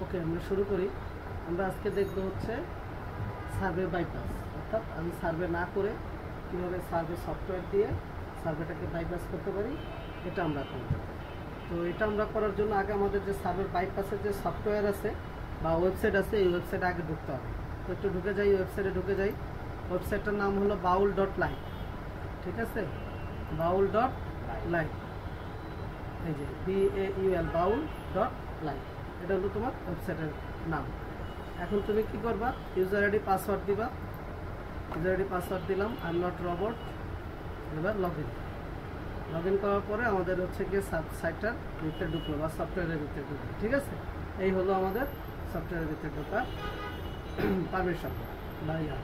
ওকে, আমরা শুরু করি। আমরা আজকে দেখব হচ্ছে সার্ভে বাইপাস, অর্থাৎ আমি সার্ভে না করে কীভাবে সার্ভে সফটওয়্যার দিয়ে সার্ভেটাকে বাইপাস করতে পারি, এটা আমরা করব। তো এটা আমরা করার জন্য আগে আমাদের যে সার্ভে বাইপাসের যে সফটওয়্যার আছে বা ওয়েবসাইট আছে, এই ওয়েবসাইটে আগে ঢুকতে হবে। তো একটু ঢুকে যাই, ওয়েবসাইটে ঢুকে যাই। ওয়েবসাইটটার নাম হলো baul.live, ঠিক আছে? baul.live, এই যে BAUL baul.live, এটা হলো তোমার ওয়েবসাইটের নাম। এখন তুমি কি করবা, ইউজার আইডি পাসওয়ার্ড দিবা। ইউজার আইডি পাসওয়ার্ড দিলাম, আই এম নট রোবট। এবার লগ ইন করার পরে আমাদের হচ্ছে গিয়ে সাইটটার ভিতরে ঢুকলো বা সফটওয়্যারের ভিতরে ঢুকলো, ঠিক আছে? এই হলো আমাদের সফটওয়্যারের ভিতরে ঢোকার পারমিশন বা ইয়া।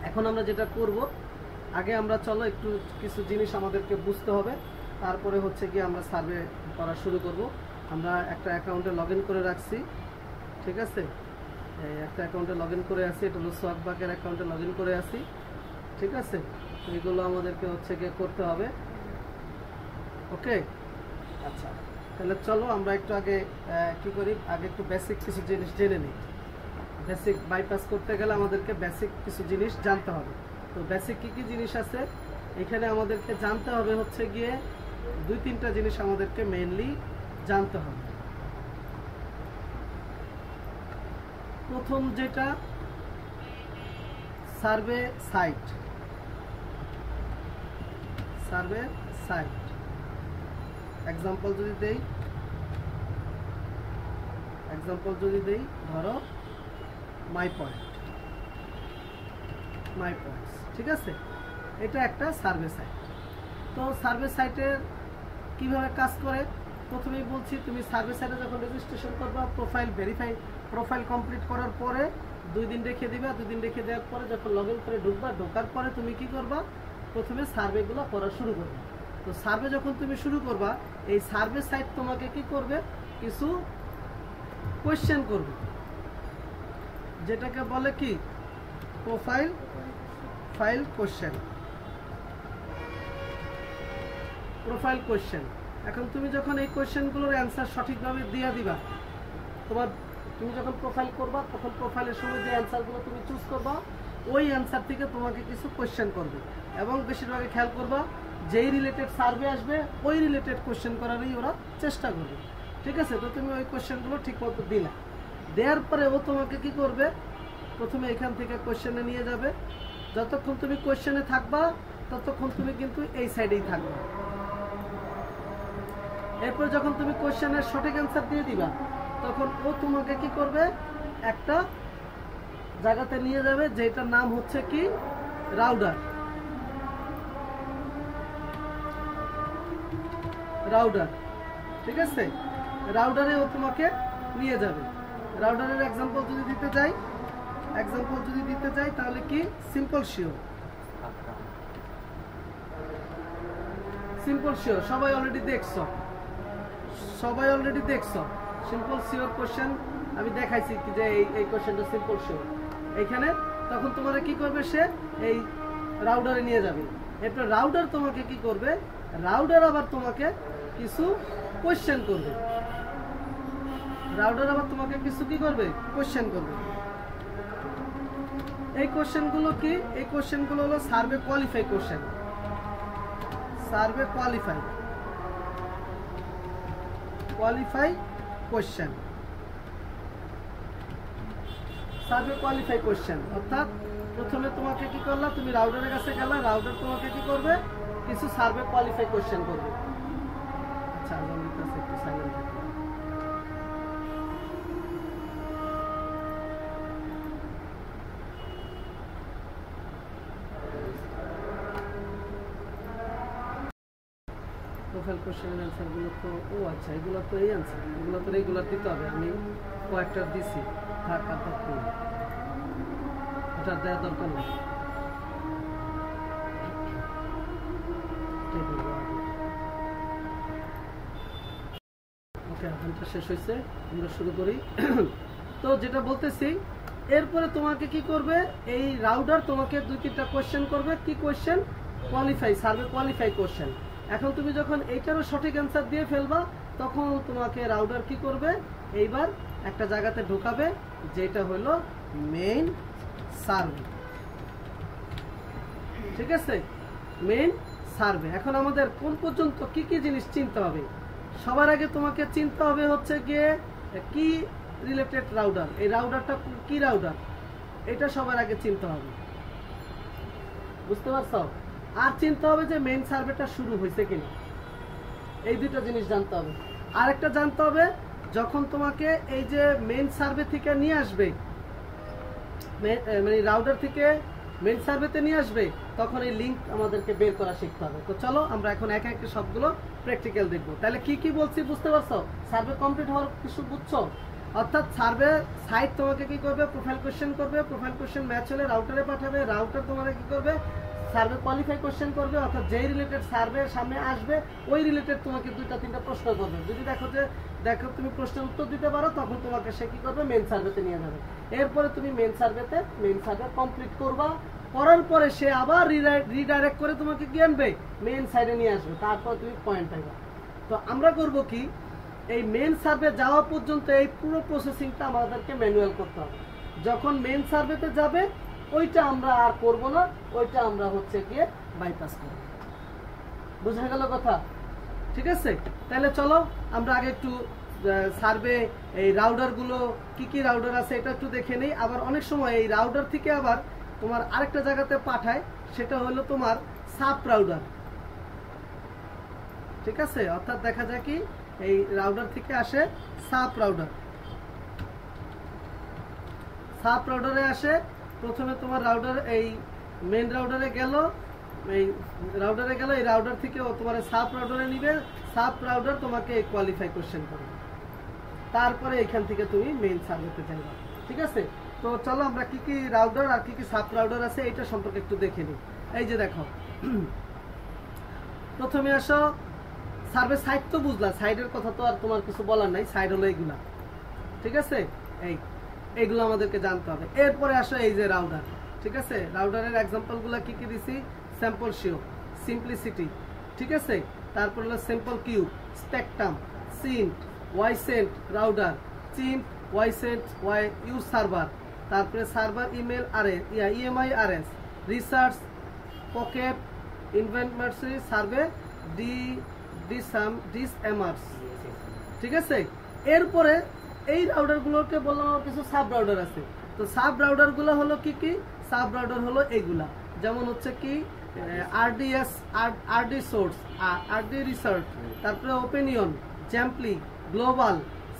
এখন আমরা যেটা করব, আগে আমরা চলো একটু কিছু জিনিস আমাদেরকে বুঝতে হবে, তারপরে হচ্ছে গিয়ে আমরা সার্ভে করা শুরু করব। আমরা একটা অ্যাকাউন্টে লগ ইন করে রাখছি, ঠিক আছে? একটা অ্যাকাউন্টে লগ ইন করে আসি, এটা হলো সোয়াগবাকের অ্যাকাউন্টে লগ ইন করে আসি, ঠিক আছে? এগুলো আমাদেরকে হচ্ছে গিয়ে করতে হবে। ওকে, আচ্ছা, তাহলে চলো আমরা একটু আগে কি করি, আগে একটু বেসিক কিছু জিনিস জেনে নিই। বেসিক বাইপাস করতে গেলে আমাদেরকে বেসিক কিছু জিনিস জানতে হবে। তো বেসিক কী কী জিনিস আছে এখানে আমাদেরকে জানতে হবে, হচ্ছে গিয়ে 2-3টা জিনিস আমাদেরকে মেইনলি জানতে হবে। প্রথম যেটা, survey site. Survey site example যদি দেই, ধরো মাই পয়েন্টস, ঠিক আছে? এটা একটা সার্ভে সাইট। তো সার্ভে সাইটের কিভাবে কাজ করে প্রথমেই বলছি, তুমি সার্ভে সাইটে যখন রেজিস্ট্রেশন করবা, প্রোফাইল কমপ্লিট করার পরে 2 দিন রেখে দিবা। 2 দিন রেখে দেওয়ার পরে যখন লগ ইন করে ঢোকার পরে তুমি কি করবা, প্রথমে সার্ভেগুলো করা শুরু করবে। তো সার্ভে যখন তুমি শুরু করবা, এই সার্ভে সাইট তোমাকে কি করবে, কিছু কোয়েশ্চেন করবে, যেটাকে বলে কি প্রোফাইল কোয়েশ্চেন। এখন তুমি যখন এই কোয়েশ্চেনগুলোর অ্যান্সার সঠিকভাবে দিয়ে দিবা, তুমি যখন প্রোফাইল করবা, তখন প্রোফাইলের সময় যে অ্যান্সারগুলো তুমি চুজ করবা, ওই অ্যান্সার থেকে তোমাকে কিছু কোয়েশ্চেন করবে। এবং বেশিরভাগে খেয়াল করবা, যেই রিলেটেড সার্ভে আসবে ওই রিলেটেড কোয়েশ্চেন করারই ওরা চেষ্টা করবে, ঠিক আছে? তো তুমি ওই কোয়েশ্চেনগুলো ঠিক মতো দিলা। দেওয়ার পরে ও তোমাকে কি করবে, প্রথমে এখান থেকে কোয়েশ্চেনে নিয়ে যাবে। যতক্ষণ তুমি কোয়েশ্চেনে থাকবা, ততক্ষণ তুমি কিন্তু এই সাইডেই থাকবে। এরপর যখন তুমি কোয়েশ্চেনের সঠিক অ্যান্সার দিয়ে দিবা, তখন ও তোমাকে কি করবে, একটা জায়গাতে নিয়ে যাবে, যেটার নাম হচ্ছে কি রাউডার, ঠিক আছে? রাউডারে ও তোমাকে নিয়ে যাবে। রাউডারের এক্সাম্পল যদি দিতে যাই, তাহলে কি সিম্পল শিওর, সবাই অলরেডি দেখছো। সিম্পল শিওর কোশ্চেন আমি দেখাইছি কি যে এই কোশ্চেনটা সিম্পল শিওর। এইখানে তখন তোমার কি করবে, সে এই রাউডারে নিয়ে যাবে। এরপর রাউডার তোমাকে কি করবে, রাউডার আবার তোমাকে কিছু কোশ্চেন করবে। কোশ্চেন করবে। এই কোশ্চেনগুলো কি, এই কোশ্চেনগুলো হলো survey qualify question. Survey qualify question, অর্থাৎ প্রথমে তোমাকে কি করলা, তুমি রাউডারের কাছে গেলা, রাউডার তোমাকে কি করবে, কিছু সার্ভে কোয়ালিফাই কোশ্চেন করবে। আচ্ছা, আমার কাছে একটু সাইলেন্ট থাকবে। প্রোফাইল কোশ্চেনের অ্যান্সারগুলো তো, আচ্ছা, এগুলো তো এই অ্যান্সার, এগুলো তো রেগুলার দিতে হবে। আমি কয়েকটা দিছি, এটা দেওয়ার দরকার নেই। ওকে, ঘন্টা শেষ হয়েছে, আমরা শুরু করি। তো যেটা বলতেছি, এরপরে তোমাকে কি করবে, এই রাউডার তোমাকে 2-3টা কোয়েশ্চেন করবে। কি কোয়েশ্চেন? Survey qualify question. এখন তুমি যখন এইটারও সঠিক অ্যান্সার দিয়ে ফেলবা, তখন তোমাকে রাউটার কি করবে, এইবার একটা জায়গাতে ঢোকাবে যেটা হলো মেইন সার্ভে। ঠিক আছে, মেইন সার্ভে। এখন আমাদের কোন পর্যন্ত কি কি জিনিস চিনতে হবে? সবার আগে তোমাকে চিনতে হবে হচ্ছে গিয়ে কি রিলেটেড রাউটার, এই রাউটারটা কি রাউটার, এটা সবার আগে চিনতে হবে, বুঝতে পারছো? আর চিনতে হবে যে মেইন সার্ভেটা শুরু হয়েছে কিনা, এই দুটো জিনিস জানতে হবে। আর একটা জানতে হবে, যখন তোমাকে এই যে মেইন সার্ভে থেকে নিয়ে আসবে, মানে রাউটার থেকে মেইন সার্ভেতে নিয়ে আসবে, তখন এই লিংক আমাদেরকে বের করা শিখতে হবে। তো চলো আমরা এখন একে একে সবগুলো প্র্যাকটিক্যাল দেখবো। তাহলে কি কি বলছি বুঝতে পারছো? সার্ভে কমপ্লিট হওয়ার কিছু বুঝছো? অর্থাৎ সার্ভে সাইট তোমাকে কি করবে, প্রোফাইল কোশ্চেন করবে, প্রোফাইল কোশ্চেন ম্যাচ হলে রাউটারে পাঠাবে, রাউটার তোমাকে কি করবে, সার্ভে কোয়ালিফাই কোশ্চেন করবে, অর্থাৎ যেই রিলেটেড সার্ভে সামনে আসবে ওই রিলেটেড তোমাকে 2-3টা প্রশ্ন করবে। যদি দেখো তুমি প্রশ্নের উত্তর দিতে পারো, তখন তোমাকে সে কি করবে, মেইন সার্ভেতে নিয়ে যাবে। এরপরে তুমি মেইন সার্ভে কমপ্লিট করবা, করার পরে সে আবার রিডাইরেক্ট করে তোমাকে কি আনবে, মেইন সাইডে নিয়ে আসবে, তারপর তুমি পয়েন্ট পাইবা। তো আমরা করব কি, এই মেইন সার্ভে যাওয়া পর্যন্ত এই পুরো প্রসেসিংটা আমাদেরকে ম্যানুয়াল করতে হবে। যখন মেইন সার্ভেতে যাবে ওইটা আমরা আর করব না, ওইটা আমরা হচ্ছে গিয়ে বাইপাস করব। বোঝা গেল কথা? ঠিক আছে, তাহলে চলো আমরা আগে একটু সার্ভে এই রাউটারগুলো কি কি রাউটার আছে এটা একটু দেখে নেই। আবার অনেক সময় এই রাউটার থেকে আবার তোমার আরেকটা জায়গাতে পাঠায়, সেটা হলো তোমার সাব রাউটার। ঠিক আছে, অর্থাৎ দেখা যায় কি এই রাউটার থেকে আসে সাব রাউটার, সাব রাউটারে আসে। প্রথমে তোমার রাউটার এই মেইন রাউটারে গেল, এই রাউটার থেকে ও তোমার সাব রাউটারে নিবে, সাব রাউটার তোমাকে কোয়ালিফাই কোশ্চেন করবে, তারপরে এখান থেকে তুমি মেইন সার্ভেতে যাবে। ঠিক আছে, তো চলো আমরা কি কি রাউটার আর কি কি সাব রাউটার আছে এটা সম্পর্কে একটু দেখে নিই। এই যে দেখো, প্রথমে আসো সার্ভে সাইট, তো বুঝলা, সাইডের কথা তো আর তোমার কিছু বলার নাই, সাইড হলো এইগুলা। ঠিক আছে, এইগুলো আমাদেরকে জানতে হবে। এরপরে আসো এই যে রাউটার। ঠিক আছে, রাউটারের এক্সাম্পল গুলা কি কি দিছি, স্যাম্পল শিও, সিম্পলিসিটি, ঠিক আছে, তারপর হলো simple Q, spectrum, Cint, ySense router, Cint, ySense, Y U server, তারপরে server email EMI RS, research, pocket, inventory survey, ডিসএমআরস। ঠিক আছে, এরপরে এই রাউটারগুলোকে বললাম আমার কিছু সাব রাউটার আছে। তো সাব রাউটারগুলো হলো কি কি, সাব রাউটার হলো এইগুলা, যেমন হচ্ছে কি RDS, RD source, RD research, তারপরে opinion, Zampli, global,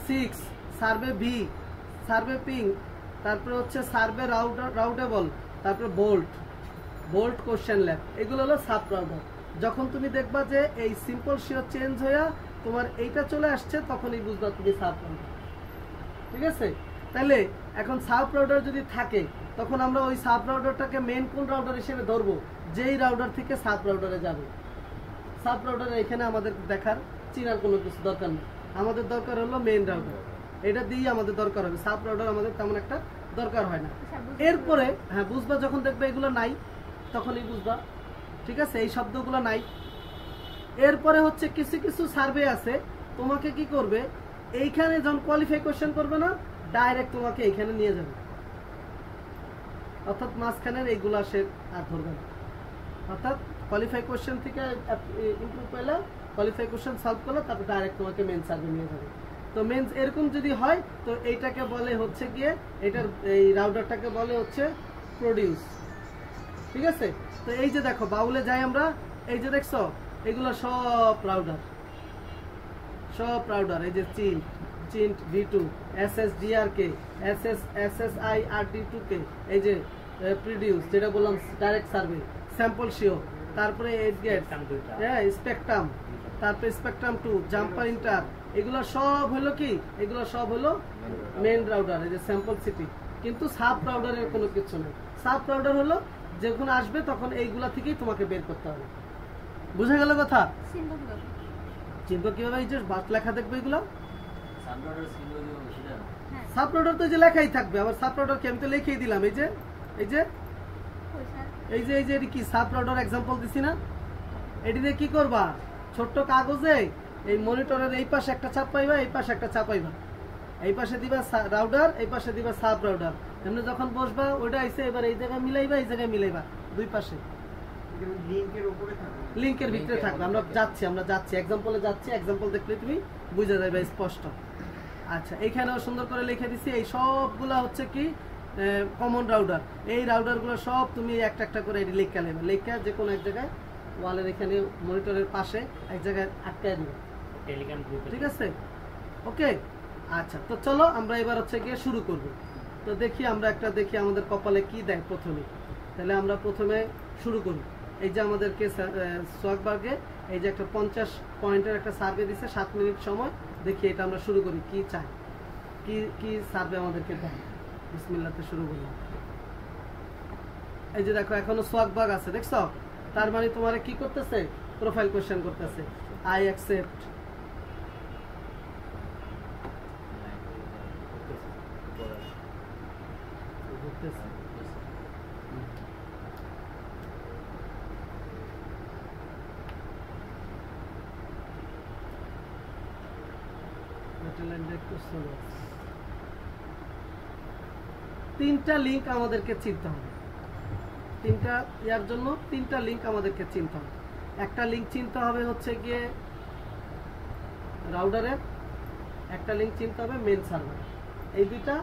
6, survey V, survey ping, তারপরে হচ্ছে সার্ভে রাউটেবল, তারপরে বোল্ট কোশ্চেন ল্যাব, এগুলো হলো সাব রাউটার। যখন তুমি দেখবা যে এই সিম্পল শিও চেঞ্জ হয়ে তোমার এইটা চলে আসছে, তখনই বুঝবা তুমি সাব রাউটার। ঠিক আছে, তাহলে এখন সাব রাউটার যদি থাকে, তখন আমরা ওই সাব রাউটারটাকে মেইন কোন রাউটার হিসেবে ধরবো, যেই রাউটার থেকে সাব রাউটারে যাবে। সাব রাউটারে এখানে আমাদের দেখার চিনার কোনো কিছু দরকার নেই, আমাদের দরকার হলো মেইন রাউটার, এটা দিয়েই আমাদের দরকার হবে, সাব রাউটার আমাদের তেমন একটা দরকার হয় না। এরপরে হ্যাঁ বুঝবা, যখন দেখবে এগুলো নাই তখনই বুঝবা। ঠিক আছে, এই শব্দগুলো নাই। এরপরে হচ্ছে কিছু কিছু সার্ভে আছে, তোমাকে কি করবে, এইখানে যখন কোয়ালিফাই কোশ্চেন করবে না, ডাইরেক্ট তোমাকে এইখানে নিয়ে যাবে, অর্থাৎ মাঝখানের এইগুলা সে আর ধরবে না। অর্থাৎ কোয়ালিফাই কোশ্চেন থেকে ইমপ্রুভ পেলে, কোয়ালিফাই কোশ্চেন সলভ করলে, তারপর ডাইরেক্ট তোমাকে মেন সার্ভে নিয়ে যাবে। তো মেন এরকম যদি হয়, তো এইটাকে বলে হচ্ছে গিয়ে, এটার এই রাউটারটাকে বলে হচ্ছে প্রডিউস। ঠিক আছে, তো এই যে দেখো বাউলে যাই আমরা, এই যে দেখছো এগুলো সব রাউটার, এই যে চিন্ট V2, SSDRK, SSIRD2K, এই যে প্রডিউস যেটা বললাম ডাইরেক্ট সার্ভে, স্যাম্পল শিও, তারপরে এডগেট, হ্যাঁ স্পেকট্রাম, তারপরে স্পেকট্রাম 2, জাম্পার ইন্টার, এগুলো সব হলো কি, এগুলো সব হলো মেইন রাউটার, এই যে স্যাম্পল সিটি। কিন্তু সাব রাউটারের কোনো কিছু নেই। সাব রাউটার হলো যখন আসবে তখন এইগুলা থেকেই তোমাকে বের করতে হবে। বুঝা গেল কথা? চিনবো কিভাবে? এই যে লেখা দেখবে এগুলো সাব রাউটার, তো যে লেখাই থাকবে। আবার সাব রাউটার কি আমি তো লিখেই দিলাম, এই যে এই যে এই যে এই যে কি সাব রাউটার এক্সাম্পল দিছি না, এটি দিয়ে কি করবা, ছোট্ট কাগজে এই মনিটরের এই পাশে একটা চাপ পাইবা, এই পাশে একটা চাপ পাইবা। এই পাশে দিবা রাউটার, এই পাশে দিবা সাব রাউটার। এমনি যখন বসবা ওইটা আইছে, এবার এই জায়গায় মিলাইবা, এই জায়গায় মিলাইবা, দুই পাশে লিংকের ভিতরে থাকবে। আমরা যাচ্ছি এক্সাম্পলে যাচ্ছি, এক্সাম্পল দেখলে তুমি বুঝে যাবে স্পষ্ট। আচ্ছা, এইখানেও সুন্দর করে লিখে দিছি, এই সবগুলা হচ্ছে কি কমন রাউটার। এই রাউটারগুলো সব তুমি একটা একটা করে লেখা নেবে, লেখা যে কোনো এক জায়গায় ওয়ালের এখানে মনিটরের পাশে এক জায়গায় আটকায় দিবে, ঠিক আছে? ওকে, আচ্ছা, তো চলো আমরা এবার হচ্ছে গিয়ে শুরু করব। তো দেখি আমরা একটা দেখি আমাদের কপালে কি দেয় প্রথমে। তাহলে আমরা প্রথমে শুরু করি। এই যে আমাদেরকে সোয়াগবার্গে এই যে একটা 50 পয়েন্টের একটা সার্ভে দিচ্ছে, 7 মিনিট সময়। দেখি এটা আমরা শুরু করি, কি চাই, কি সার্ভে আমাদেরকে দেয়। বিসমিল্লাহতে শুরু করলাম। এই যে দেখো এখনো সোয়াগবার্গ আছে, দেখছো? তার মানে তোমার কি করতেছে, প্রোফাইল কোশ্চেন করতেছে। আই অ্যাকসেপ্ট, তিনটা লিঙ্ক আমাদেরকে চিনতে হবে। তিনটা ইয়ার জন্য তিনটা লিঙ্ক আমাদেরকে চিনতে হবে। একটা লিঙ্ক চিনতে হবে হচ্ছে গিয়ে রাউটারের, একটা লিঙ্ক চিনতে হবে মেন সার্ভার, এই দুইটা।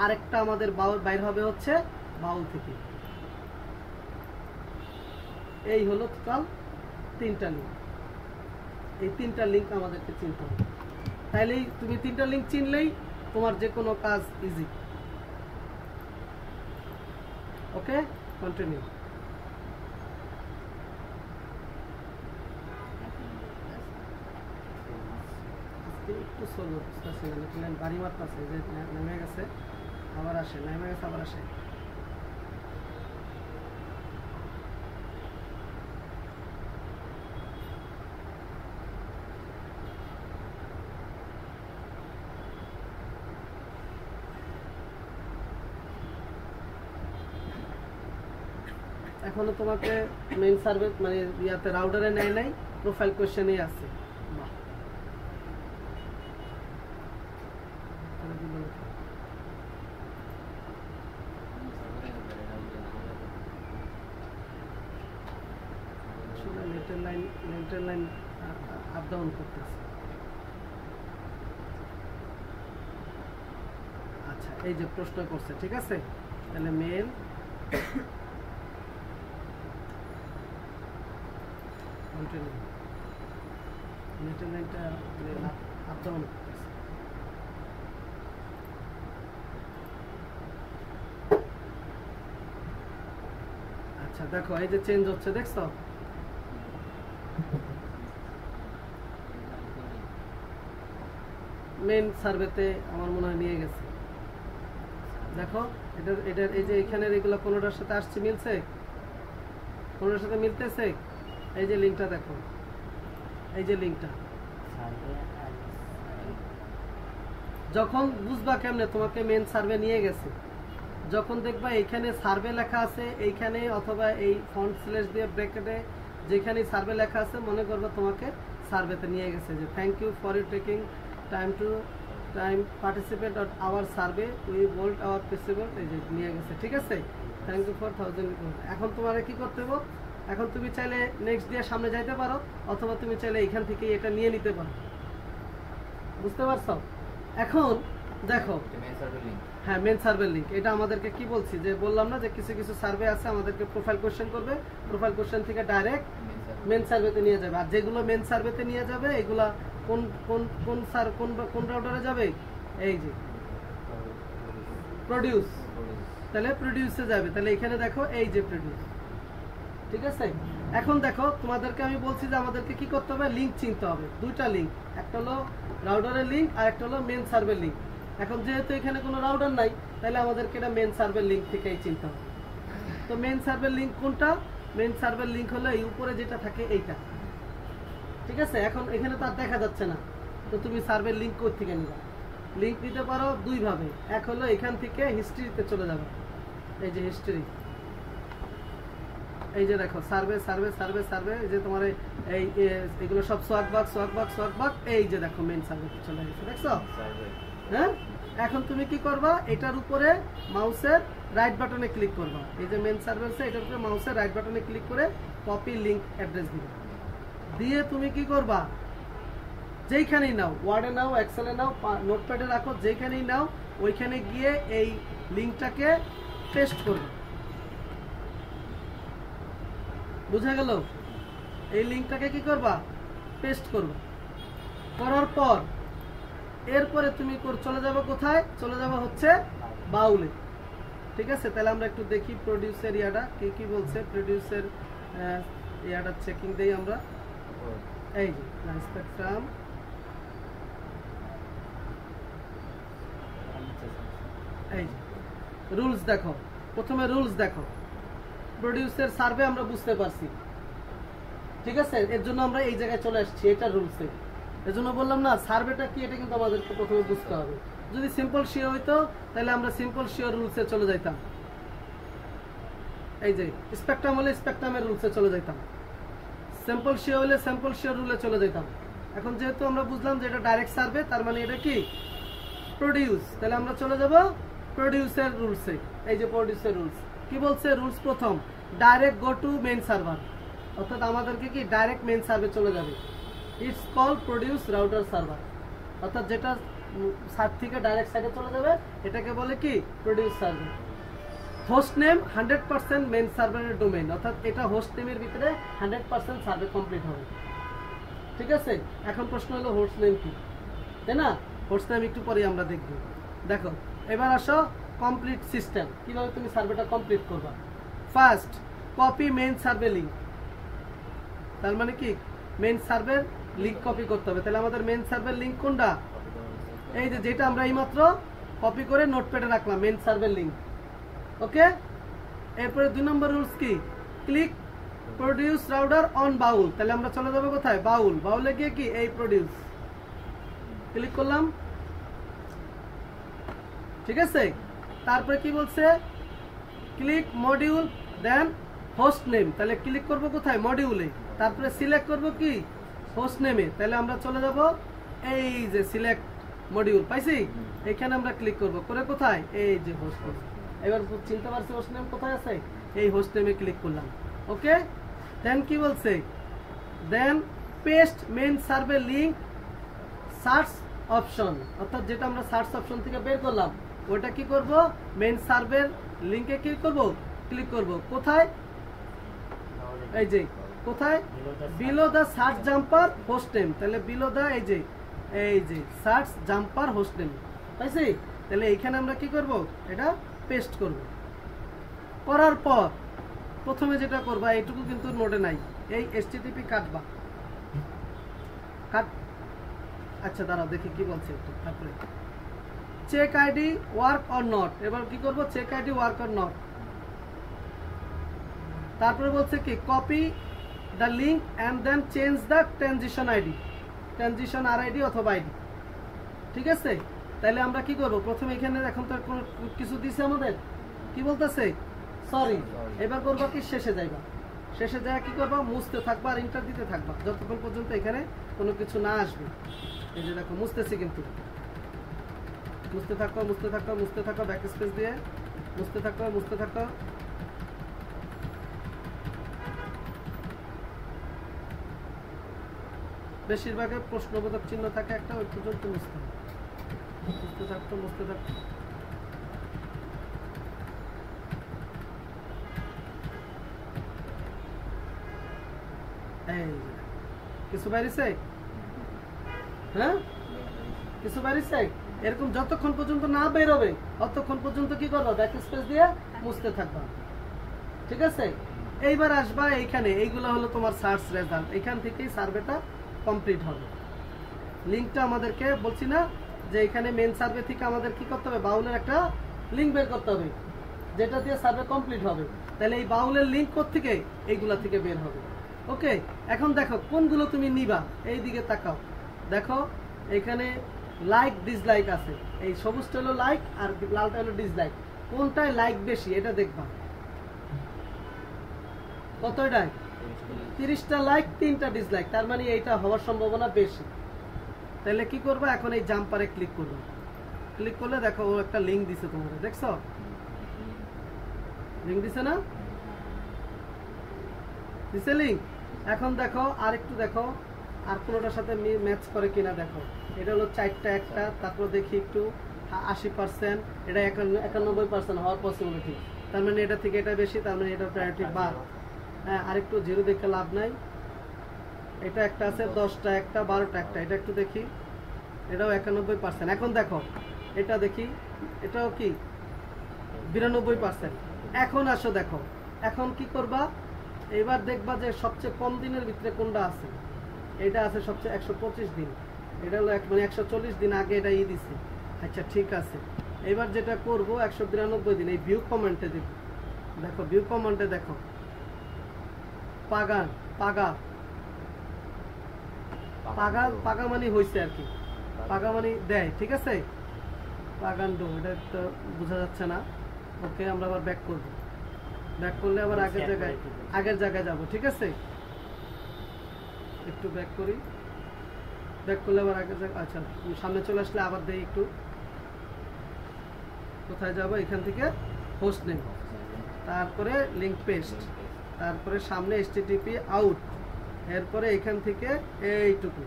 আরেকটা আমাদের বাইর হবে হচ্ছে বাউল থেকে। এই হলো টোটাল তিনটা লিঙ্ক। এই তিনটা লিঙ্ক আমাদেরকে চিনতে হবে। তাইলেই তুমি তিনটা লিঙ্ক চিনলেই তোমার যে কোনো কাজ ইজি। ওকে, কন্টিনিউ। একটু স্লো বুঝতেছি না, বাড়ি মারতেছে, যে নেমে গেছে আবার আসে, নেমে গেছে আবার আসে। এখনো তোমাকে মেইন সার্ভে মানে ইয়াতে রাউটারে নেয় নাই, প্রোফাইল কোশ্চেনেই আছে। বাহ, নেটের লাইন আপ ডাউন করতেছে। আচ্ছা, এই যে প্রশ্ন করছে, ঠিক আছে? তাহলে মেল নেটের লাইনটা আপ ডাউন করতেছে। আচ্ছা দেখো, এই যে চেঞ্জ হচ্ছে, দেখছো? মেন সার্ভেতে আমার মনে হয় নিয়ে গেছে। দেখো এটার এই যে এখানের এগুলো কোনোটার সাথে আসছে, মিলছে, কোনোটার সাথে মিলতেছে। এই যে লিঙ্কটা দেখো, এই যে লিঙ্কটা যখন বুঝবা কেমনে তোমাকে মেন সার্ভে নিয়ে গেছে, যখন দেখবা এইখানে সার্ভে লেখা আছে, এইখানে অথবা এই ফন্ট স্ল্যাশ দিয়ে ব্র্যাকেটে যেখানে সার্ভে লেখা আছে, মনে করবা তোমাকে সার্ভেতে নিয়ে গেছে। যে thank you for you taking time participate on our survey, we volt our principal. এই যে নিয়ে গেছে, ঠিক আছে? Thank you for 1000। এখন তোমার কি করতে হবে? এখন তুমি চাইলে নেক্সট দিয়ে সামনে যাইতে পারো, অথবা তুমি চাইলে এখান থেকে এটা নিয়ে নিতে পারো। বুঝতে পারছো? এখন দেখো, হ্যাঁ, মেন সার্ভে লিঙ্ক। এটা আমাদেরকে কি বলছি, যে বললাম না যে কিছু কিছু সার্ভে আছে আমাদেরকে প্রোফাইল কোশ্চেন করবে, প্রোফাইল কোশ্চেন থেকে ডাইরেক্ট মেন সার্ভেতে নিয়ে যাবে। আর যেগুলো মেন সার্ভেতে নিয়ে যাবে এগুলা কোন কোন কোন কোন রাউটারে যাবে? এই যে প্রোডিউস, তাহলে প্রোডিউসে যাবে। তাহলে এখানে দেখো এই যে প্রোডিউস, ঠিক আছে? এখন দেখো তোমাদেরকে আমি বলছি যে আমাদেরকে কি করতে হবে, লিঙ্ক চিনতে হবে। দুইটা লিঙ্ক, একটা হলো রাউটারের লিঙ্ক আর একটা হলো মেন সার্ভের লিঙ্ক। এখন যেহেতু এখানে কোনো রাউটার নাই, তাহলে আমাদেরকে এটা মেন সার্ভের লিঙ্ক থেকেই চিনতে হবে। তো মেন সার্ভের লিঙ্ক কোনটা? মেন সার্ভের লিঙ্ক হলো এই উপরে যেটা থাকে এইটা, ঠিক আছে? এখন এখানে তো আর দেখা যাচ্ছে না, তো তুমি সার্ভের লিঙ্ক কোথা থেকে নিবা? লিঙ্ক নিতে পারো দুই ভাবে। এক হলো এখান থেকে হিস্ট্রিতে চলে যাবে, এই যে হিস্ট্রি, এই যে দেখো সার্ভে সার্ভে সার্ভে সার্ভে, এই যে তোমার এই এগুলো সব সোয়াক বাক, এই যে দেখো মেইন সার্ভে চলে গেছে, দেখছো? হ্যাঁ, এখন তুমি কি করবা, এটার উপরে মাউসের রাইট বাটনে ক্লিক করবা, এই যে মেইন সার্ভে আছে এটার উপরে মাউসের রাইট বাটনে ক্লিক করে কপি লিংক অ্যাড্রেস দিবে, দিয়ে তুমি কি করবা, যেইখানেই নাও, ওয়ার্ডে নাও, এক্সেলে নাও, নোটপ্যাডে রাখো, যেখানেই নাও ওইখানে গিয়ে এই লিংকটাকে পেস্ট করবে। বুঝা গেল? এই লিংকটাকে কি করবা, পেস্ট করবে। করার পর এরপরে তুমি চলে যাবে কোথায়, চলে যাবে হচ্ছে বাউলে। ঠিক আছে, তাহলে আমরা একটু দেখি প্রোডিউসের ইয়াটা কি বলছে। প্রোডিউসের ইয়াটা চেকিং দেই আমরা। এই যে স্পেকট্রাম, এই যে রুলস দেখো, প্রথমে রুলস দেখো, প্রোডিউসের সার্ভে আমরা বুঝতে পারছি। ঠিক আছে, এর জন্য আমরা এই জায়গায় চলে আসছি, এটা রুলসে। এর জন্য বললাম না সার্ভেটা কি, এটা কিন্তু আমাদেরকে প্রথমে বুঝতে হবে। যদি সিম্পল শিওর হইতো তাহলে আমরা সিম্পল শিওর রুলসে চলে যাইতাম, এই যে স্পেকট্রাম হলে স্পেকট্রামের রুলসে চলে যাইতাম, সিম্পল শিওর হলে সিম্পল শিওর রুলে চলে যেতাম। এখন যেহেতু আমরা বুঝলাম যে এটা ডাইরেক্ট সার্ভে, তার মানে এটা কি প্রোডিউস, তাহলে আমরা চলে যাব প্রোডিউসের রুলসে। এই যে প্রোডিউসের রুলস কি বলছে, রুলস প্রথম direct go to main server, অর্থাৎ আমাদেরকে কি ডাইরেক্ট মেইন সার্ভে চলে যাবে। It's call produce router server, অর্থাৎ যেটা সার্ভ থেকে ডাইরেক্ট সাইডে চলে যাবে এটাকে বলে কি produce server. Host name 100% main সার্ভারের ডোমেইন, অর্থাৎ এটা হোস্ট নেমের ভিতরে 100% সার্ভে কমপ্লিট হবে। ঠিক আছে, এখন প্রশ্ন হলো হোস্ট নেম কি, তাই না? হোস্ট নেম একটু পরে আমরা দেখব। দেখো এবার আসো কমপ্লিট সিস্টেম, কিভাবে তুমি সার্ভেটা কমপ্লিট করবা। First copy main survey link, তার মানে কি মেইন সার্ভের লিংক কপি করতে হবে। তাহলে আমাদের মেইন সার্ভের লিংক কোনটা, এই যে যেটা আমরা এইমাত্র কপি করে নোটপ্যাডে রাখলাম, মেইন সার্ভের লিংক। ওকে, এরপরে 2 নম্বর রুলস কি, ক্লিক প্রোডিউস রাউটার অন বাউল, তাহলে আমরা চলে যাবো কোথায়, বাউল। বাউলে গিয়ে কি এই প্রোডিউস ক্লিক করলাম। ঠিক আছে, তারপরে কি বলছে, ক্লিক মডিউল দেন হোস্ট নেম, তাহলে ক্লিক করব কোথায়, মডিউলে, তারপরে সিলেক্ট করব কি হোস্ট নেমে, তাহলে আমরা চলে যাব এই যে সিলেক্ট মডিউল, পাইছি, এখানে আমরা ক্লিক করব করে কোথায়, এই যে হোস্ট নেম। এবার চিনতে পারছি হোস্ট নেম কোথায় আছে, এই হোস্ট নেমে ক্লিক করলাম। ওকে, দেন কি বলছে, then paste main survey link search option, অর্থাৎ যেটা আমরা সার্চ অপশন থেকে বের করলাম ওটা কি করব, মেইন সার্ভের লিংকে কি করব, ক্লিক করব। কোথায়, এই যে কোথায়, below the search jumper host name, তাহলে বিলো দা এই যে সার্চ জাম্পার হোস্ট নেম, পাইছি। তাহলে এইখানে আমরা কি করব, এটা পেস্ট করব। করার পর প্রথমে যেটা করবা, এইটুকু কিন্তু নোটে নাই, এই HTTP কাটবা, আচ্ছা দাঁড়াও দেখি কি বলছে একটু। তারপরে check ID work or not, এবার কি করব, check ID work or not. তারপরে বলছে কি copy the link and then change the transition ID, transition RID অথবা আইডি। ঠিক আছে, তাহলে আমরা কি করব, প্রথমে এখানে এখন তো কোনো কিছু দিছে আমাদের, কি বলতেছে সরি, এবার করবা কি শেষে যাইবা, শেষে যায় কি করবা, মুছতে থাকবা আর ইন্টার দিতে থাকবা যতক্ষণ পর্যন্ত এখানে কোনো কিছু না আসবে। এই যে দেখো মুছতেছি, কিন্তু মুছতে থাকো মুছতে থাকো মুছতে থাকো, ব্যাক স্পেস দিয়ে মুছতে থাকো মুছতে থাকো। বেশিরভাগের প্রশ্নবোধক চিহ্ন থাকে একটা, ওই পর্যন্ত মুছতে থাকতো মুছতে থাকতো। কিছু বাইরেছে, হ্যাঁ কিছু বাইরেছে, এরকম যতক্ষণ পর্যন্ত না বেরোবে ততক্ষণ পর্যন্ত কি করবো, ব্যাক স্পেস দিয়ে মুছতে থাকবা। ঠিক আছে, এইবার আসবা এইখানে, এইগুলো হলো তোমার সার্চ রেজাল্ট, এখান থেকেই সার্ভেটা কমপ্লিট হবে। লিঙ্কটা আমাদেরকে বলছি না যে এখানে মেন সার্ভে থেকে আমাদের কি করতে হবে, বাউলের একটা লিঙ্ক বের করতে হবে যেটা দিয়ে সার্ভে কমপ্লিট হবে। তাহলে এই বাউলের লিঙ্ক কোত্থেকে, এইগুলা থেকে বের হবে। ওকে, এখন দেখো কোনগুলো তুমি নিবা, এই দিকে তাকাও, দেখো এখানে লাইক ডিসলাইক আছে, এই সবুজটা হলো লাইক আর লালটা হলো ডিসলাইক, কোনটায় লাইক বেশি এটা দেখবা। কত এটাই 30টা লাইক 3টা ডিসলাইক, তার মানে এইটা হওয়ার সম্ভাবনা বেশি। তাহলে কি করবে, এখন এই জাম্পারে ক্লিক করবে। ক্লিক করলে দেখো ও একটা লিংক দিছে তোমাদের, দেখছো লিংক দিছে না, দিছে লিংক। এখন দেখো আর একটু দেখো আর কোনোটার সাথে ম্যাচ করে কিনা দেখো। এটা হলো 4টা একটা, তারপর দেখি একটু 80%, এটা 91% হওয়ার পসিবিলিটি, তার মানে এটা থেকে এটা বেশি, তার মানে এটা প্রায়োরিটি বাদ। হ্যাঁ আরেকটু জিরো দেখে লাভ নাই, এটা একটা আছে 10টা একটা 12টা একটা, এটা একটু দেখি, এটাও 91%। এখন দেখো এটা দেখি, এটাও কি 92%। এখন আসো দেখো, এখন কি করবা, এবার দেখবা যে সবচেয়ে কম দিনের ভিতরে কোনটা আছে, এটা আছে সবচেয়ে 125 দিন, এটা হলো মানে 140 দিন আগে এটা দিছে। আচ্ছা ঠিক আছে, এবার যেটা করব 192 দিন, এই ভিউ কমেন্টে দেব। দেখো ভিউ কমেন্টে দেখো পাগা পাগা পাগা পাগা মানে হয়েছে আর কি, পাগা মানে দেয়, ঠিক আছে পাগান্ডো, এটা একটু বোঝা যাচ্ছে না। ওকে আমরা আবার ব্যাক করব, ব্যাক করলে আবার আগের জায়গায় যাব, ঠিক আছে একটু ব্যাক করি, ব্যাক করলে আবার আগের জায়গায়। আচ্ছা সামনে চলে আসলে আবার দেই একটু, কোথায় যাব, এখান থেকে হোস্ট নেম, তারপরে লিংক পেস্ট, তারপরে সামনে http আউট, এরপরে এখান থেকে এইটুকু।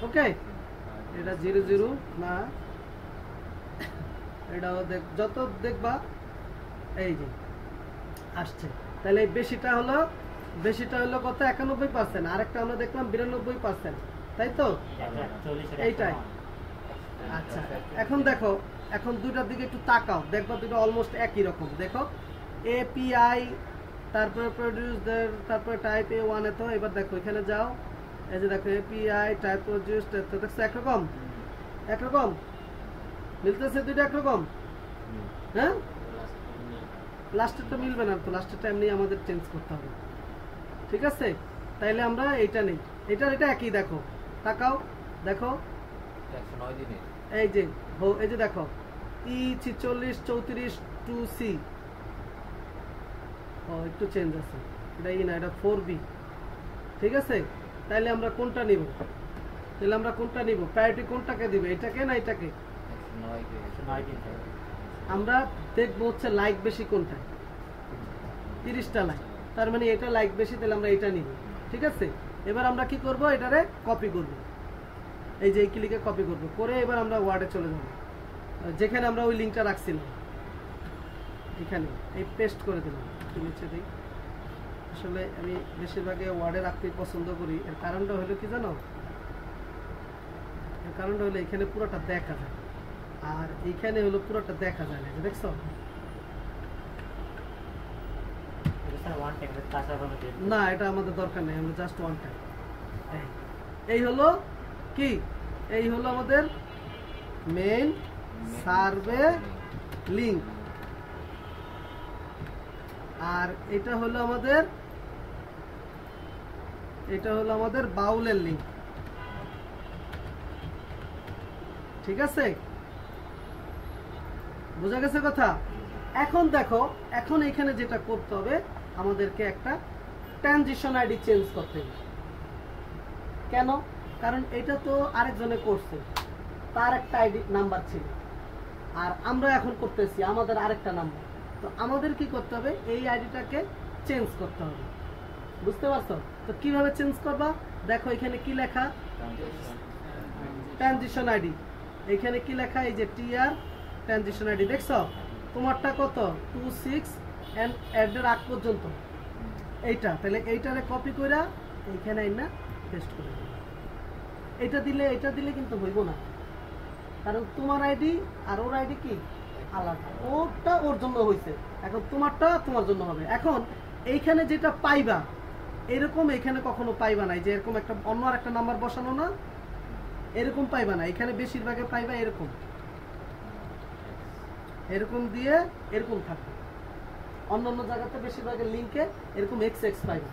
ওকে এটা 00 না, এটাও যত দেখবা এই যে আসছে। তাহলে এই বেশিটা হলো কত 91%, আরেকটা আমরা দেখলাম 92%, তাই তো এইটাই। আচ্ছা এখন দেখো, এখন দুটার দিকে একটু তাকাও, দেখবা দুটো অলমোস্ট একই রকম। দেখো এপিআই, তারপরে প্রোডিউসার, তারপরে টাইপ A1 এ। তো এবার দেখো এখানে যাও, এই যে দেখো এপিআই টাইপ প্রোডিউস, তো দেখছো একরকম মিলতেছে, দুটো একরকম। হ্যাঁ লাস্টেরটা মিলবে না তো, লাস্টেরটা এমনি আমাদের চেঞ্জ করতে হবে, ঠিক আছে। তাইলে আমরা এইটা নেই, এটা একই। দেখো তাকাও, দেখো 109 দিনে এই যে দেখো E46 34 2C, ও একটু চেঞ্জ আছে, এটা না, এটা 4B, ঠিক আছে। তাইলে আমরা কোনটা নিব, প্রায়োরিটি কোনটাকে দিবে, এটাকে না এটাকে? 109 দিন আমরা দেখবো হচ্ছে লাইক বেশি কোনটা, 30টা লাইক, তার মানে এটা লাইক বেশি, তাহলে আমরা এটা নিব, ঠিক আছে। এবার আমরা কি করব, এটারে কপি করব, এই যে এই ক্লিকে কপি করব, করে এবার আমরা ওয়ার্ডে চলে যাব, যেখানে আমরা ওই লিংকটা রাখছিলাম, এখানে এই পেস্ট করে দিলাম। নিচে দিই, আসলে আমি বেশিরভাগে ওয়ার্ডে রাখতেই পছন্দ করি। এর কারণটা হলো কি জানো, এর কারণটা হলো এখানে পুরোটা দেখা যায়, আর এইখানে হলো পুরোটা দেখা যায় না, দেখছো না, এটা আমাদের দরকার নেই, আমরা জাস্ট ওয়ান টাইম। এই হলো কি, এই হলো আমাদের মেইন সার্ভে লিংক, আর এটা হলো আমাদের বাউলের লিংক, ঠিক আছে, বোঝা গেছে কথা। এখন দেখো, এখন এখানে যেটা করতে হবে, আমাদেরকে একটা ট্রানজিশন আইডি চেঞ্জ করতে হবে। কেন? কারণ এটা তো আরেকজনে করছে, তার একটা আইডি নাম্বার ছিল, আর আমরা এখন করতেছি আমাদের আরেকটা নাম্বার। তো আমাদের কি করতে হবে, এই আইডিটাকে চেঞ্জ করতে হবে, বুঝতে পারছো? তো কিভাবে চেঞ্জ করবা, দেখো এখানে কি লেখা, ট্রানজিশন আইডি, এখানে কি লেখা, এই যে টিআর ট্রানজিশন আইডি, দেখছো তোমারটা কত 26 এন্ড এর আগ পর্যন্ত এইটা। তাহলে এইটারে কপি কইরা এইখানে আইনা পেস্ট করে দিই। এটা দিলে কিন্তু হইব না, কারণ তোমার আইডি আর ওর আইডি কি আলাদা, ওরটা ওর জন্য হয়েছে, এখন তোমারটা তোমার জন্য হবে। এখন এইখানে যেটা পাইবা, এরকম এখানে কখনো পাইবা না, যে এরকম একটা অন্য আর একটা নাম্বার বসানো না, এরকম পাইবা না। এখানে বেশিরভাগে পাইবা এরকম দিয়ে এরকম থাকবে, অন্য জায়গাতে বেশিরভাগে লিঙ্কে এরকম XX পাইবা।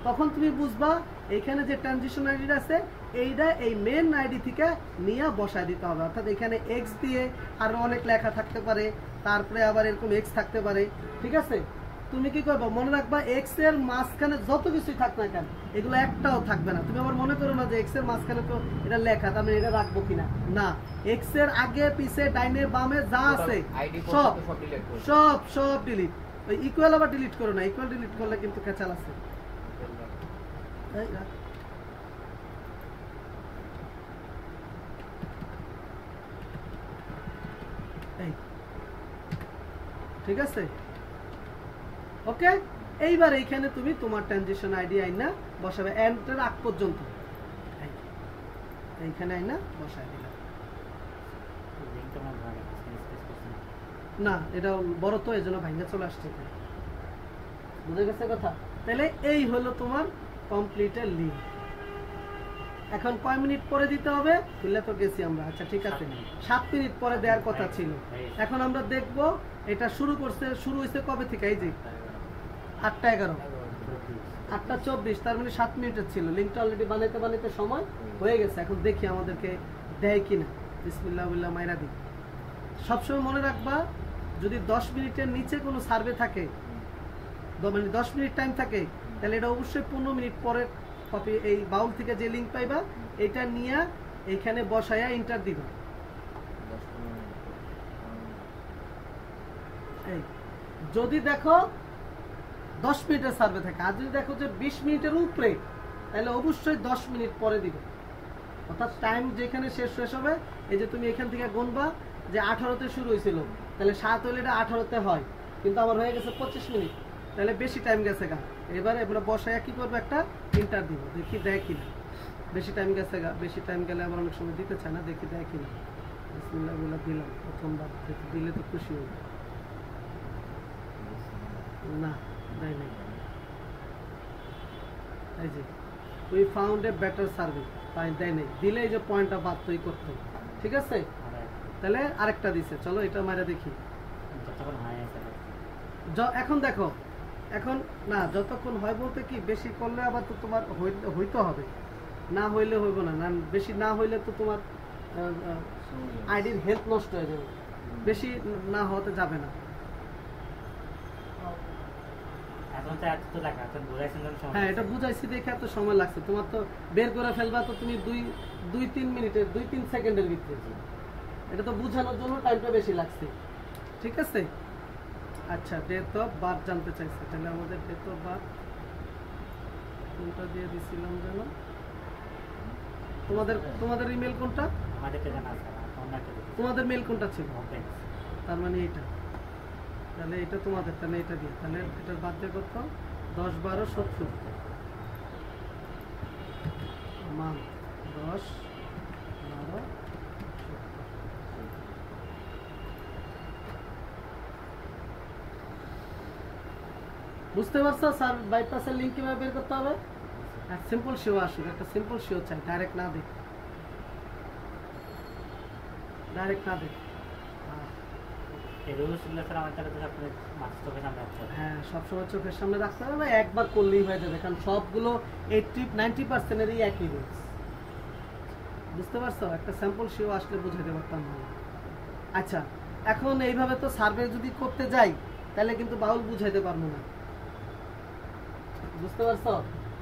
তখন তুমি বুঝবা এখানে যে ট্রানজিশন আইডি আছে, এইটা এই মেন আইডি থেকে নিয়ে বসায় দিতে হবে। অর্থাৎ এখানে X দিয়ে আরো অনেক লেখা থাকতে পারে, তারপরে আবার এরকম X থাকতে পারে, ঠিক আছে। তুমি কি করবে মনে রাখবা এক্স এর মাঝখানে যত কিছুই থাক না কেন এগুলো একটাও থাকবে না। তুমি আবার মনে করো না যে এক্স এর মাঝখানে তো এটা লেখা, তার মানে এটা রাখবো কিনা, না, এক্স এর আগে পিছে ডাইনে বামে যা আছে সব সব সব ডিলিট। ওই ইকুয়াল আবার ডিলিট করো না, ইকুয়াল ডিলিট করলে কিন্তু ক্যাচাল আছে। ঠিক আছে, ওকে। এইবার এইখানে তুমি তোমার ট্রানজিশন আইডি আইনা বসাবে এন্টার আগ পর্যন্ত, এইখানে আইনা বসায় দিলাম। না এটা বড় তো এজন্য ভাঙা চলে আসছে, বুঝে গেছে কথা। তাহলে এই হলো তোমার কমপ্লিটের লিঙ্ক। এখন কয় মিনিট পরে দিতে হবে বুঝলে তো গেছি আমরা। আচ্ছা ঠিক আছে, 7 মিনিট পরে দেওয়ার কথা ছিল। এখন আমরা দেখব এটা শুরু হয়েছে কবে থেকে, এই যে 8:11 8:24, তার মানে 7 মিনিটের ছিল। লিঙ্কটা অলরেডি বানাইতে বানাইতে সময় হয়ে গেছে। এখন দেখি আমাদেরকে দেয় কিনা। বিসমিল্লাহ বিল্লাহ মাইরা দিই। সবসময় মনে রাখবা যদি 10 মিনিটের নিচে কোনো সার্ভে থাকে, মানে 10 মিনিট টাইম থাকে, তাহলে এটা অবশ্যই 15 মিনিট পরে কপি এই বাউল থেকে যে লিঙ্ক পাইবা এটা নিয়ে এইখানে বসায়া এন্টার দিবা। এই যদি দেখো 10 মিনিটের সার্ভে থাকে, আর যদি দেখো যে 20 মিনিটের উপরে, তাহলে অবশ্যই 10 মিনিট পরে দিবে। অর্থাৎ টাইম যেখানে শেষ হবে, এই যে তুমি এখান থেকে গুনবা যে 18তে শুরু হয়েছিল, তাহলে 7 হলে এটা 18তে হয়, কিন্তু আমার হয়ে গেছে 25 মিনিট, তাহলে বেশি টাইম গেছে গা। এবারে আমরা বসায় কি করবো, একটা এন্টার দিব, দেখি দেয় কিনা। বেশি টাইম গেছে গা, বেশি টাইম গেলে আবার অনেক সময় দিতে চায় না, দেখি দেয় কিনা। বিসমিল্লাহ বলে দিলাম প্রথমবার, দিলে তো খুশি হবে। না দেয় নাই। এই যে we found a better survey, দেয় নাই, দিলে এই যে পয়েন্টটা বাধ্যই করতে। ঠিক আছে, তাহলে আরেকটা দিছে, চলো এটা মারা দেখি। এখন দেখো, এখন না যতক্ষণ হয় বলতে কি, বেশি করলে আবার তো তোমার হইতে হবে, না হইলে হইব না, বেশি না হইলে তো তোমার আইডির হেলথ নষ্ট হয়ে যাবে, বেশি না হতে যাবে না। হ্যাঁ এটা বুঝাইছি দেখে এত সময় লাগছে, তোমার তো বের করে ফেলবা তো তুমি 2-3 মিনিটের 2-3 সেকেন্ডের ভিতরে, এটা তো বুঝানোর জন্য টাইমটা বেশি লাগছে। ঠিক আছে, আচ্ছা ডেট অফ বার্থ জানতে চাইছে, তাহলে আমাদের ডেট অফ বার্থ কোনটা দিয়ে দিছিলাম যেন, তোমাদের ইমেল কোনটা, তোমাদের মেল কোনটা ছিল, তার মানে এটা, তাহলে এটা তোমাদের, তাহলে এটা দিয়ে, তাহলে এটার বাদ দিয়ে কত, 10-12-70 মান্থ, 10-12-70। বুঝতে পারছো স্যার বাইপাসের লিঙ্ক কিভাবে বের করতে হবে? সিম্পল শিও আসুক, একটা সিম্পল শিও চাই, ডাইরেক্ট না দেখ, ডাইরেক্ট না দেখ। হ্যাঁ সবসময় চোখের সামনে রাখতে হবে, একবার করলেই হয়ে যাবে, কারণ সবগুলো 80-90%-এরই একই রুলস। বুঝতে পারছো, একটা স্যাম্পল শিও আসলে বুঝাইতে পারতাম না। আচ্ছা এখন এইভাবে তো সার্ভে যদি করতে যাই তাহলে কিন্তু বাউল বুঝাইতে পারবো না। বুঝতে পারছো,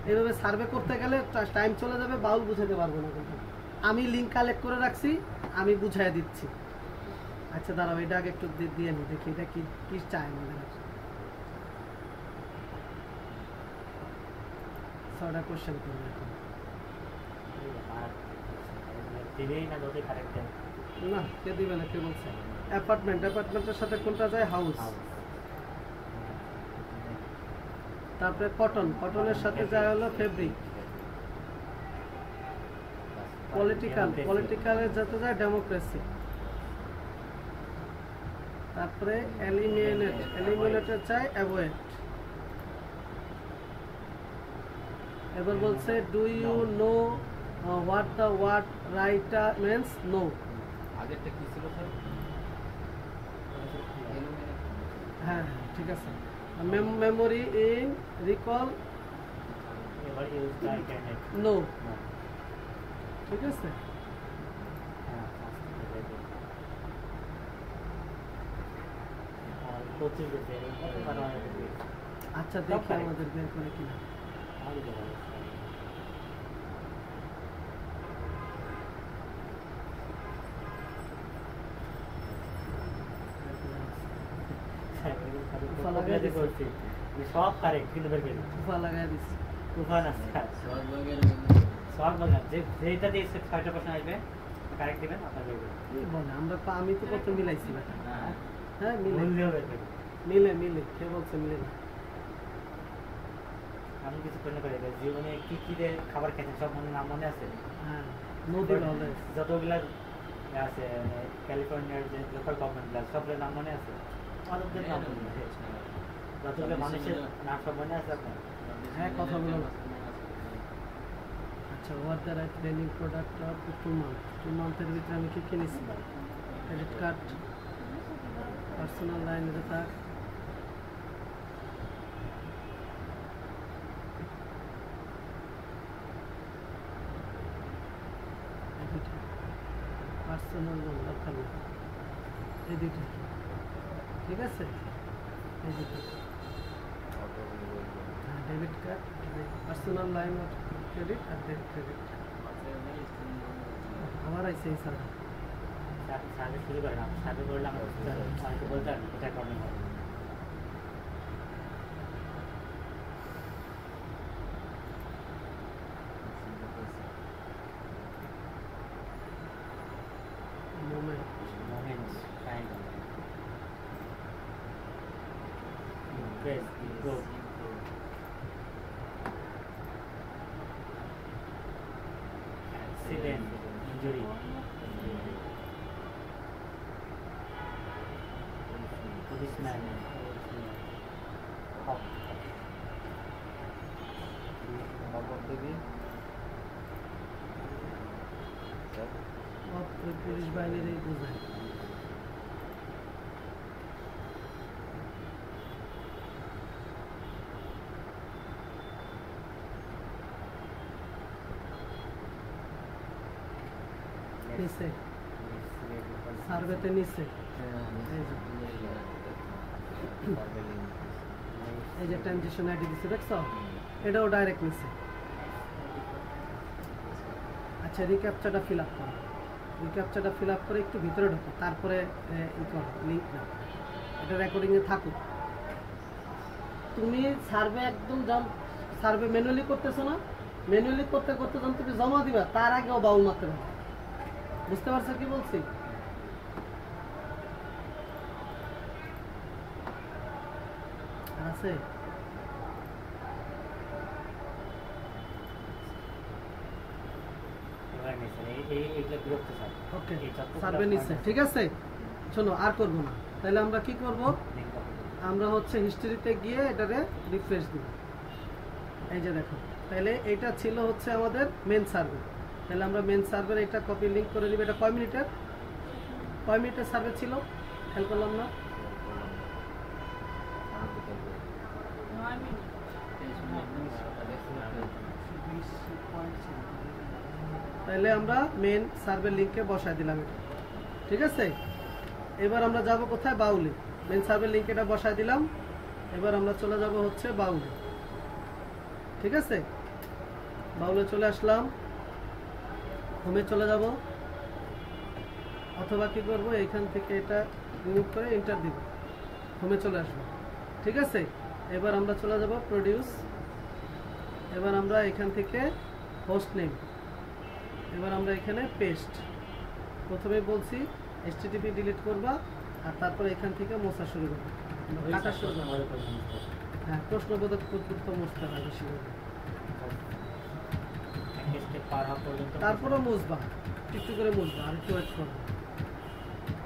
এইভাবে সার্ভে করতে গেলে টাইম চলে যাবে, বাউল বুঝাইতে পারবো না। কিন্তু আমি লিঙ্ক কালেক্ট করে রাখছি, আমি বুঝাই দিচ্ছি। আচ্ছা দাঁড়াও, এটা আগে একটু দিয়ে নি, দেখি এটা কি কি চায় আমাদের। 6টা কোশ্চেন করবে এখন, না কে দিবে না, কে বলছে? অ্যাপার্টমেন্টের সাথে কোনটা যায়, হাউস। তারপরে কটনের সাথে যায় হলো ফেব্রিক। পলিটিক্যালের সাথে যায় ডেমোক্রেসি। তারপরে এলিমিনেটের চাই অ্যাভয়েড। এবার বলছে do you know what the word writer means, no. আগেরটা কি ছিল স্যার? হ্যাঁ ঠিক আছে, মেমোরি ইন রিকল, নো। ঠিক আছে, প্রচুর গেছে কতবার অনেক গেছে আচ্ছা দেখি আমাদের বের করে কিনা আমাদের তো ভালো সব কারেক্ট কিন্তু বের করে উফা লাগাই দিচ্ছি তুফান আছে সব বাগান যেটা দিয়ে 6টা প্রশ্ন আসবে কারেক্ট দিবেন আপনার বের করবেন কি বলে আমরা তো আমি তো কত মিলাইছি বেটা হ্যাঁ মিলে ভুললেও বের করবেন মিলে কে বলছে মিলে না আমি কিছু প্রশ্ন করে দেবো জীবনে কি কি দিয়ে খাবার খেয়েছেন সব মনে নাম মনে আছে হ্যাঁ নদী বলে যতগুলা আছে ক্যালিফোর্নিয়ার যে লোকাল গভর্নমেন্ট সবগুলোর নাম মনে আছে আমাদের নাম মনে আছে যতগুলো মানুষের নাম সব মনে আছে আপনার হ্যাঁ কথা বলো না আচ্ছা what the right training product of 2 মান্থের ভিতরে আমি কি কিনেছি ক্রেডিট কার্ড পার্সোনাল লাইন এটা থাক পার্সোনাল লোন দরকার নেই এই দুটো ঠিক আছে এই দুটো debit card personal line of credit আর ডেবিট ক্রেডিট আমার আইসে এই স্যার সাথে শুরু করেন সাথে করলে আমরা অনেকে বলতেন এটা প্রবলেম হবে moments time press go accident injury policeman hop police বাহিনীর এই বোঝায় নিচে সার্ভেতে নিচে এই যে ট্রানজিশন আইডি দিচ্ছে দেখছো এটাও ডাইরেক্ট নিচে আচ্ছা রিক্যাপচারটা ফিল আপ করো রিক্যাপচারটা ফিল আপ করে একটু ভিতরে ঢোকো তারপরে ই করো লিঙ্ক দাও এটা রেকর্ডিংয়ে থাকুক তুমি সার্ভে একদম সার্ভে ম্যানুয়ালি করতেছো না ম্যানুয়ালি করতে করতে যখন তুমি জমা দিবা তার আগেও বাউল মারতে পারবে বুঝতে পারছো কি বলছি আছে ওকে সার্ভে নিচ্ছে ঠিক আছে শোনো আর করবো না তাহলে আমরা কি করব আমরা হচ্ছে হিস্ট্রিতে গিয়ে এটারে রিফ্রেশ দিব এই যে দেখো তাহলে এটা ছিল হচ্ছে আমাদের মেন সার্ভে তাহলে আমরা মেন সার্ভারে এটা কপি লিংক করে দিব এটা কয় মিনিটের সার্ভে ছিল খেয়াল করলাম না তাহলে আমরা মেন সার্ভে লিংকে বসায় দিলাম এটা ঠিক আছে এবার আমরা যাব কোথায় বাউলে মেন সার্ভে লিংক এটা বসায় দিলাম এবার আমরা চলে যাব হচ্ছে বাউলে ঠিক আছে বাউলে চলে আসলাম হোমে চলে যাব অথবা কি করব এইখান থেকে এটা রিমুভ করে এন্টার দিব হোমে চলে আসবো ঠিক আছে এবার আমরা চলে যাব প্রোডিউস এবার আমরা এখান থেকে হোস্ট নেম এবার আমরা এখানে পেস্ট প্রথমে বলছি HTTP ডিলিট করবা আর তারপর এখান থেকে মোছা শুরু করবা কাটা শুরু করবা হ্যাঁ প্রশ্নবোধক উত্তর মুছতে হবে বেশি করে তারপরে মুছবা একটু করে মুছবা আর একটু ওয়েট করবা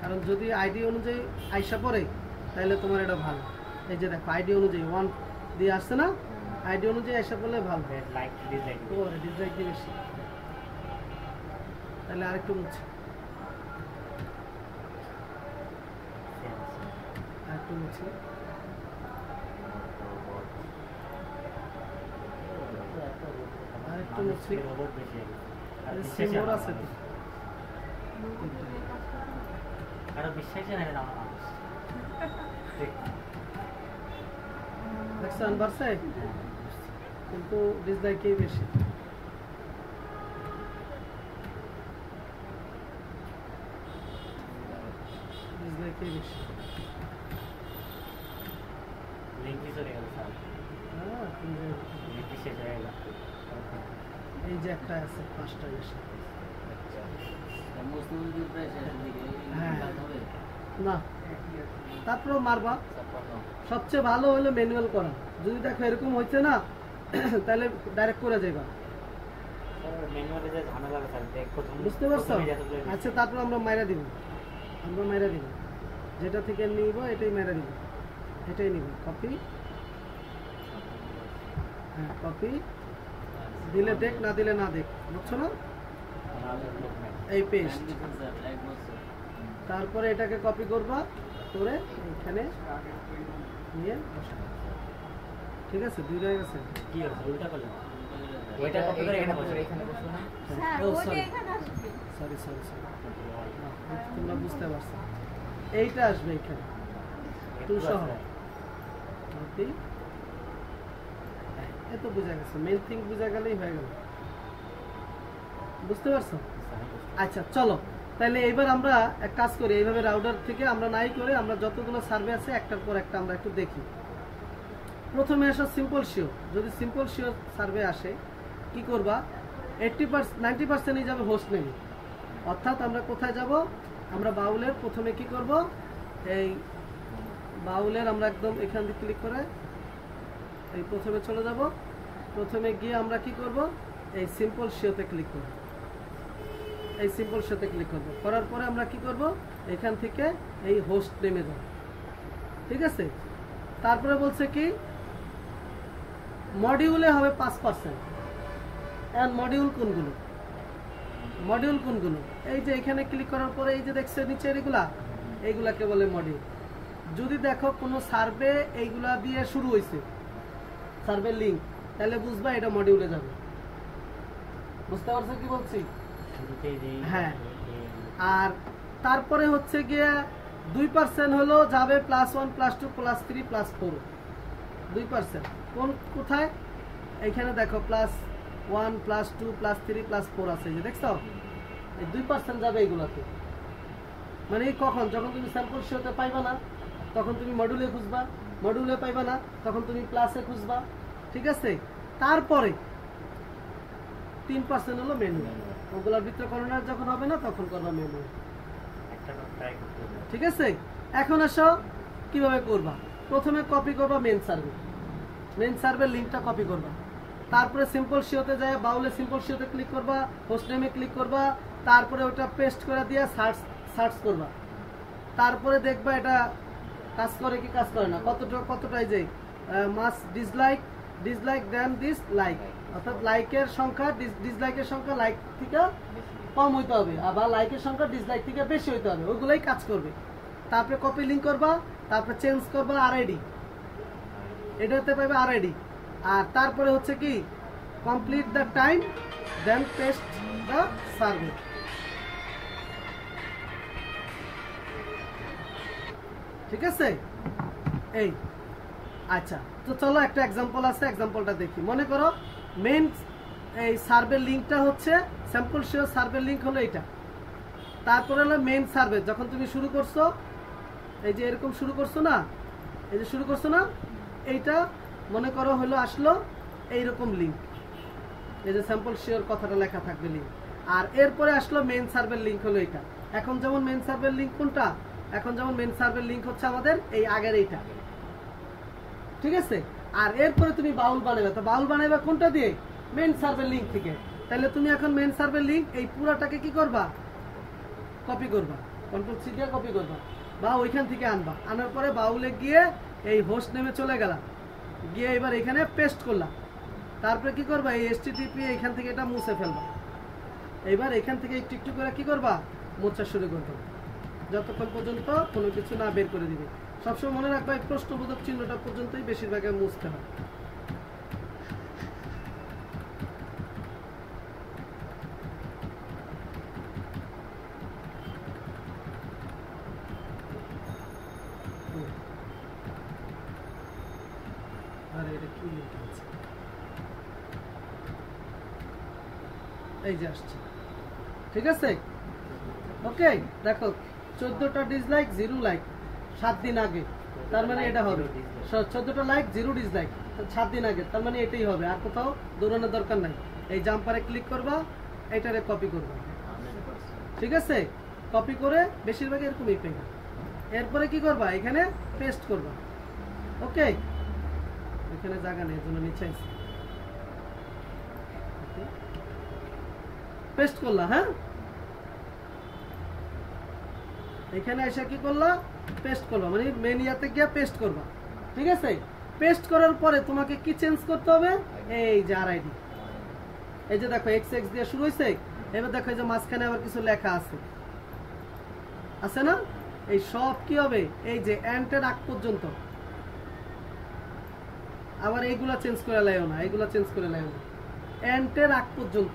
কারণ যদি আইডি অনুযায়ী আইসা পড়ে তাহলে তোমার এটা ভালো এই যে দেখো আইডি অনুযায়ী 1 দিয়ে আসছে না আইডি অনুযায়ী আইসা পড়লে ভালো লাইক ডিসলাইক ওরে ডিসলাইক দিয়ে বেশি তাহলে আরেকটু মুছি আরেকটু মুছি আরেকটু মুছি সিমোর আছে তো কারো বিশ্বাসই হয় না মানুষ দেখছেন বাড়ছে, কিন্তু ডিসলাইকই বেশি। ডিসলাইকই বেশি। লিঙ্কই চলে গেল স্যার, হ্যাঁ, লিঙ্কই শেষ হয়ে গেল। এই যে একটা আছে 5টা এসে হ্যাঁ না, তারপরেও মারবা। সবচেয়ে ভালো হলো ম্যানুয়াল করা। যদি দেখো এরকম হচ্ছে না, তাহলে ডাইরেক্ট করে যাবা। ম্যানুয়ালি যে ঝামেলা স্যার, বুঝতে পারছো? আচ্ছা, তারপর আমরা মাইরা দিব, আমরা মাইরা দিব, যেটা থেকে নিব এটাই মাইরা দিব, এটাই নিব। কপি, হ্যাঁ কপি দিলে দেখ, না দিলে না দেখ, বুঝছো না? এই পেস্ট, তারপরে এটাকে কপি করবা করে এখানে নিয়ে বসাবো। ঠিক আছে, দুই হয়ে গেছে। কি হচ্ছে উল্টা করলাম, ওইটা কপি করে এখানে বসে, স্যার ওইটা এখানে আসবে। সরি সরি সরি, তোমরা বুঝতে পারছো। এইটা আসবে এখানে 2 সহ। কপি, এত বোঝা গেছে, মেইন থিং বোঝা গেলেই হয়ে গেল। বুঝতে পারছো? আচ্ছা চলো, তাহলে এইবার আমরা এক কাজ করি, এইভাবে রাউটার থেকে আমরা নাই করে আমরা যতগুলো সার্ভে আছে একটার পর একটা আমরা একটু দেখি। প্রথমে আসো সিম্পল শিওর। যদি সিম্পল শিওর সার্ভে আসে কি করবা, 90% যাবে হোস্ট নেমে। অর্থাৎ আমরা কোথায় যাব, আমরা বাউলের প্রথমে কি করব, এই বাউলের আমরা একদম এখান থেকে ক্লিক করে এই প্রথমে চলে যাব। প্রথমে গিয়ে আমরা কি করব, এই সিম্পল শিওতে ক্লিক করব। এই সিম্পল শিওতে ক্লিক করব, করার পরে আমরা কি করব, এখান থেকে এই হোস্ট নেমে যাব। ঠিক আছে, তারপরে বলছে কি মডিউলে হবে 5%। এন্ড মডিউল কোনগুলো, মডিউল কোনগুলো, এই যে এখানে ক্লিক করার পরে এই যে দেখছে নিচে এইগুলাকে বলে মডিউল। যদি দেখো কোনো সার্ভে এইগুলা দিয়ে শুরু হয়েছে, সার্ভে লিঙ্ক, তাহলে বুঝবা এটা মডিউলে যাবে। বুঝতে পারছো কি বলছি? হ্যাঁ। আর তারপরে হচ্ছে গিয়ে 2% হলো যাবে +1 +2 +3 +4। 2% কোন কোথায়, এইখানে দেখো +1 +2 +3 +4 আছে, যে দেখছো, এই 2% যাবে এইগুলাতে। মানে কখন, যখন তুমি স্যাম্পল শিওতে পাইবা না তখন তুমি মডিউলে খুঁজবা, মডিউলে পাইবা না তখন তুমি প্লাসে খুঁজবা। ঠিক আছে, তারপরে 3% হলো ম্যানুয়াল। ওগুলোর ভিতরে করোনার যখন হবে না তখন করবা ম্যানুয়াল। ঠিক আছে, এখন আসো কিভাবে করবা। প্রথমে কপি করবা মেন সার্ভে, মেন সার্ভের লিঙ্কটা কপি করবা। তারপরে সিম্পল শিওতে যায় বাউলে সিম্পল শিওতে ক্লিক করবা, হোস্ট নেমে ক্লিক করবা, তারপরে ওটা পেস্ট করে দিয়ে সার্চ করবা। তারপরে দেখবা এটা কাজ করে কি কাজ করে না, কতটাই যে মাস ডিসলাইক দেন দিস লাইক, অর্থাৎ লাইকের সংখ্যা ডিসলাইকের সংখ্যা লাইক থেকে কম হইতে হবে, আবার লাইকের সংখ্যা ডিসলাইক থেকে বেশি হইতে হবে, ওইগুলোই কাজ করবে। তারপরে কপি লিঙ্ক করবা, তারপরে চেঞ্জ করবা আরআইডি, এটাতে পাবে আরআইডি। আর তারপরে হচ্ছে কি complete the time then paste the survey. ঠিক আছে, এই আচ্ছা, তো চলো একটা এক্সাম্পল আছে, এক্সাম্পলটা দেখি। মনে করো মেইন এই সার্ভে লিঙ্কটা হচ্ছে স্যাম্পল শিওর সার্ভে লিঙ্ক হলো এটা। তারপরে হলো মেইন সার্ভে, যখন তুমি শুরু করছো এই যে এরকম শুরু করছো না, এই যে শুরু করছো না, এইটা মনে করো হলো আসলো এইরকম লিঙ্ক, এই যে স্যাম্পল শিওর কথাটা লেখা থাকবে লিঙ্ক। আর এরপরে আসলো মেইন সার্ভের লিঙ্ক হলো এটা। এখন যেমন মেইন সার্ভের লিঙ্ক কোনটা, এখন যেমন মেইন সার্ভের লিঙ্ক হচ্ছে আমাদের এই আগের এইটা। ঠিক আছে, আর এরপরে তুমি বাউল বানাবে, তো বাউল বানাবে কোনটা দিয়ে, মেইন সার্ভের লিঙ্ক থেকে। তাহলে তুমি এখন মেইন সার্ভের লিঙ্ক এই পুরাটাকে কি করবা, কপি করবা, কন্ট্রোল সি দিয়ে কপি করবা, বা ওইখান থেকে আনবা। আনার পরে বাউলে গিয়ে এই হোস্ট নেমে চলে গেলাম, গিয়ে এবার এখানে পেস্ট করলাম। তারপরে কি করবা, এই HTTP এখান থেকে এটা মুছে ফেলবা। এবার এখান থেকে একটু একটু করে কি করবা, মোছা শুরু করবা, যতক্ষণ পর্যন্ত কোনো কিছু না বের করে দিবে। সবসময় মনে রাখবা এই প্রশ্নবোধক চিহ্নটা পর্যন্তই বেশিরভাগে মুছতে হয়। এই link এ আছে। এই যে আসছে, ঠিক আছে। ওকে, দেখো 14টা ডিসলাইক 0 লাইক 7 দিন আগে, তার মানে এটা হবে 14টা লাইক 0 ডিসলাইক 7 দিন আগে, তার মানে এটাই হবে, আর কোথাও দৌড়ানোর দরকার নাই। এই জাম্পারে ক্লিক করবা, এটারে কপি করবা, ঠিক আছে। কপি করে বেশিরভাগ এরকমই পেয়ে, এরপরে কি করবা, এখানে পেস্ট করবা। ওকে, এখানে জায়গা নেই, এজন্য নিচে আছে, পেস্ট করলা। হ্যাঁ, এখানে এসে কি করলা, পেস্ট করবা, মানে মেন ইয়াতে গিয়ে পেস্ট করবা, ঠিক আছে। পেস্ট করার পরে তোমাকে কি চেঞ্জ করতে হবে, এই যে আরআইডি, এই যে দেখো XX দিয়ে শুরু হয়েছে, এবার দেখো এই যে মাঝখানে আবার কিছু লেখা আছে, আছে না, এই সব কি হবে, এই যে এন্টের আগ পর্যন্ত। আবার এইগুলা চেঞ্জ করে লাইও না, এইগুলা চেঞ্জ করে লাইও না, এন্টের আগ পর্যন্ত।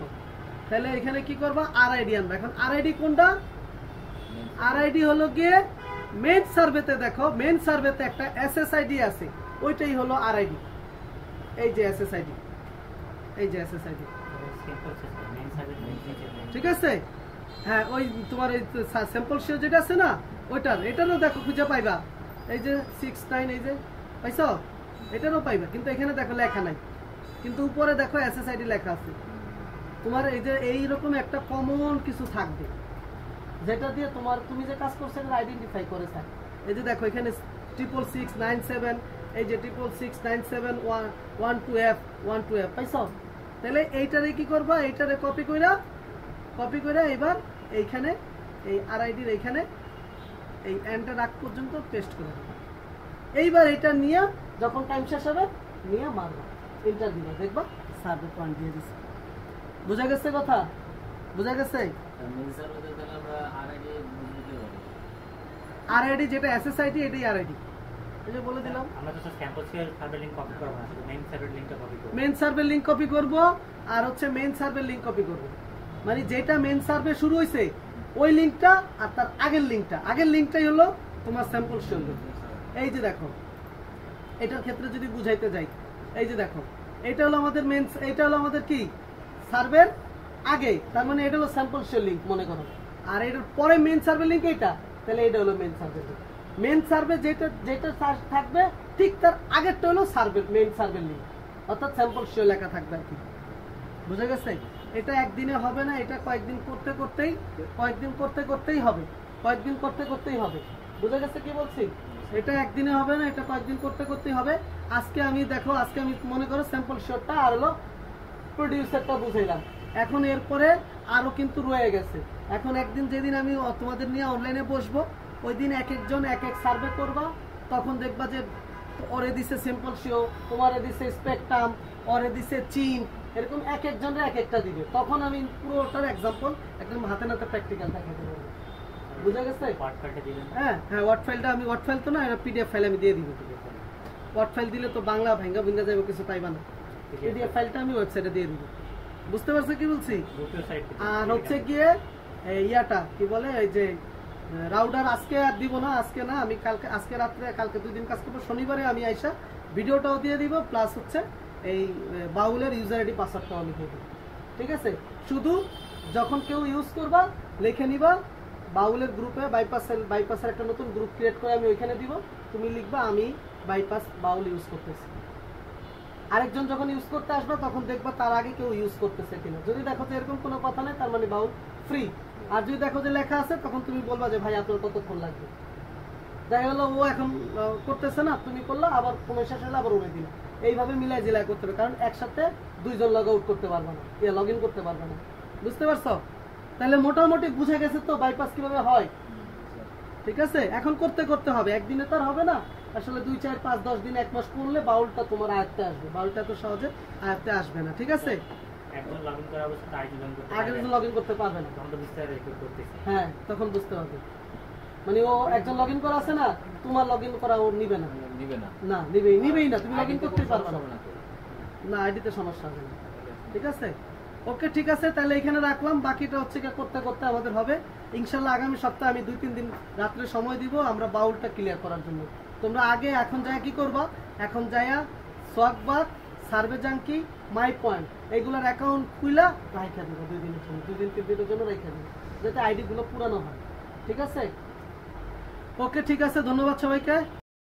তাহলে এখানে কি করবা, আরআইডি আনবা। এখন আরআইডি কোনটা, আরআইডি হলো গিয়ে মেইন সার্ভেতে, দেখো মেইন সার্ভেতে একটা SSID আছে, ওইটাই হলো আরআইডি। এই যে SSID, এই যে SSID, ঠিক আছে। হ্যাঁ, ওই তোমার এই স্যাম্পল শিও যেটা আছে না, ওইটার, এটারও দেখো খুঁজে পাইবা, এই যে 69, এই যে পাইছো, এটারও পাইবা, কিন্তু এখানে দেখো লেখা নাই, কিন্তু উপরে দেখো SSID লেখা আছে। তোমার এই যে এইরকম একটা কমন কিছু থাকবে, যেটা দিয়ে তোমার তুমি যে কাজ করছো এটা আইডেন্টিফাই করে থাক। এই যে দেখো এখানে 66697, এই যে 6669712F পাইছো। তাহলে এইটারে কি করবা, এইটারে কপি কইরা এবার এইখানে এই আরআইডির এইখানে এই এন্টার রাখ পর্যন্ত পেস্ট করে দেবা। এইবার এটা নিয়ে যখন টাইম শেষ হবে নিয়ে মারবা, এন্টার দিবা, দেখবা সার্ভে পয়েন্ট দিয়ে দিছে। বুঝা গেছে কথা, বুঝা গেছে। আরআইডি যেটা SSID, এটাই আরআইডি, এই যে বলে দিলাম। আমরা তো sample sure server link copy করব না, শুধু মেইন সার্ভার লিংকটা কপি করব। মেইন সার্ভার লিংক কপি করব, আর হচ্ছে মেইন সার্ভার লিংক কপি করব, মানে যেটা মেইন সার্ভে শুরু হইছে ওই লিংকটা আর তার আগের লিংকটাই হলো তোমার স্যাম্পল শিওর লিংক। এই যে দেখো এটার ক্ষেত্রে যদি বুঝাইতে যাই, এই যে দেখো এটা হলো আমাদের মেইন, এটা হলো আমাদের কি সার্ভের আগে, তার মানে এটা হলো স্যাম্পল শিওর লিংক মনে করো, আর এটার পরে মেইন সার্ভার লিংক এটা, তাহলে এটা হলো main server link. Main survey যেটা থাকবে ঠিক তার আগেরটা হলো সার্ভের মেইন সার্ভার লিংক, অর্থাৎ স্যাম্পল শিওর লেখা থাকবে আর কি। বুঝা গেছে। এটা একদিনে হবে না, এটা কয়েকদিন করতে করতেই হবে, বুঝা গেছে কি বলছি। এটা একদিনে হবে না, এটা কয়েকদিন করতেই হবে। আজকে আমি মনে করো স্যাম্পল শিওরটা আর হলো প্রোডিউসারটা বুঝাইলাম। এখন এরপরে আরো কিন্তু রয়ে গেছে। এখন একদিন যেদিন আমি তোমাদের নিয়ে অনলাইনে বসবো, ওই দিন এক একজন এক এক সার্ভে করবা, তখন দেখবা যে ওরে দিছে স্যাম্পল শিওর, তোমারে দিছে স্পেকট্রাম, ওরে দিছে চীন, এরকম এক একজনের এক একটা দিবে। তখন আমি পুরোটার এক্সাম্পল একদম হাতে নাতে প্র্যাকটিক্যাল দেখাতে পারবো। বুঝা গেছে। হ্যাঁ, ওয়ার্ড ফাইলটা আমি, ওয়ার্ড ফাইল তো না, PDF ফাইল আমি দিয়ে দিব। ওয়ার্ড ফাইল দিলে তো বাংলা ভাঙ্গা ভিঙ্গা যাবে, কিছু পাইবা না। PDF ফাইলটা আমি ওয়েবসাইটে দিয়ে দিব। বুঝতে পারছো কি বলছি। আর হচ্ছে গিয়ে ইয়াটা কি বলে, এই যে রাউডার আজকে আর দিব না, আমি আজকে রাত্রে, কালকে 2 দিন কাজ করবো। শনিবারে আমি আইসা ভিডিওটাও দিয়ে দিব, প্লাস হচ্ছে এই বাউলের ইউজার আইডি পাসওয়ার্ডটাও আমি দিয়ে দিব, ঠিক আছে। শুধু যখন কেউ ইউজ করবা লিখে নিবা বাউলের গ্রুপে, বাইপাসের একটা নতুন গ্রুপ ক্রিয়েট করে আমি ওইখানে দিব, তুমি লিখবা আমি বাইপাস বাউল ইউজ করতেছি। আরেকজন যখন ইউজ করতে আসবে তখন দেখবা তার আগে কেউ ইউজ করতেছে কিনা। যদি দেখো যে এরকম কোনো কথা নেই, তার মানে বাউল ফ্রি। আর যদি দেখো যে লেখা আছে, তখন তুমি বলবা যে ভাই আপনার কতক্ষণ লাগবে। দেখা গেলো ও এখন করতেছে না, তুমি করলা, আবার সময় শেষ হলে আবার উড়ে দিলা। এইভাবে মিলাই জিলাই করতে হবে, কারণ একসাথে 2 জন লগ আউট করতে পারবে না, লগ ইন করতে পারবে না। বুঝতে পারছো। তাহলে মোটামুটি বুঝে গেছে তো বাইপাস কিভাবে হয়, ঠিক আছে। এখন করতে হবে, একদিনে তো আর হবে না, আসলে 2, 4, 5, 10 দিন, 1 মাস করলে বাউলটা তোমার আয়ত্তে আসবে। বাউলটা তো সহজে আয়ত্তে আসবে না, ঠিক আছে। একজন লগইন করা অবস্থায় আরেকজন লগইন করতে পারবে না, তখন তো বুঝতে রেকর্ড করতেছি। হ্যাঁ, তখন বুঝতে হবে, মানে ও একজন লগইন করা আছে না, তোমার লগইন করা ও নিবে না, না নিবেই না, তুমি লগইন করতে পারবে না, আইডিতে সমস্যা হবে না, ঠিক আছে। ওকে, ঠিক আছে, তাহলে এখানে রাখলাম। বাকিটা হচ্ছে করতে আমাদের হবে ইনশাল্লাহ। আগামী সপ্তাহে আমি 2-3 দিন রাত্রে সময় দিব আমরা বাউলটা ক্লিয়ার করার জন্য। তোমরা আগে এখন যায় কি করবা, এখন যায়া সোয়াকবাদ সার্ভে জাঙ্কি, মাই পয়েন্ট এইগুলোর অ্যাকাউন্ট খুইলা রাইখা দেবো 2 দিনের জন্য, 2 দিন 3 দিনের জন্য রাইখা দেবো, যাতে আইডি গুলো পুরানো হয়। ঠিক আছে? ওকে, ঠিক আছে, ধন্যবাদ সবাইকে।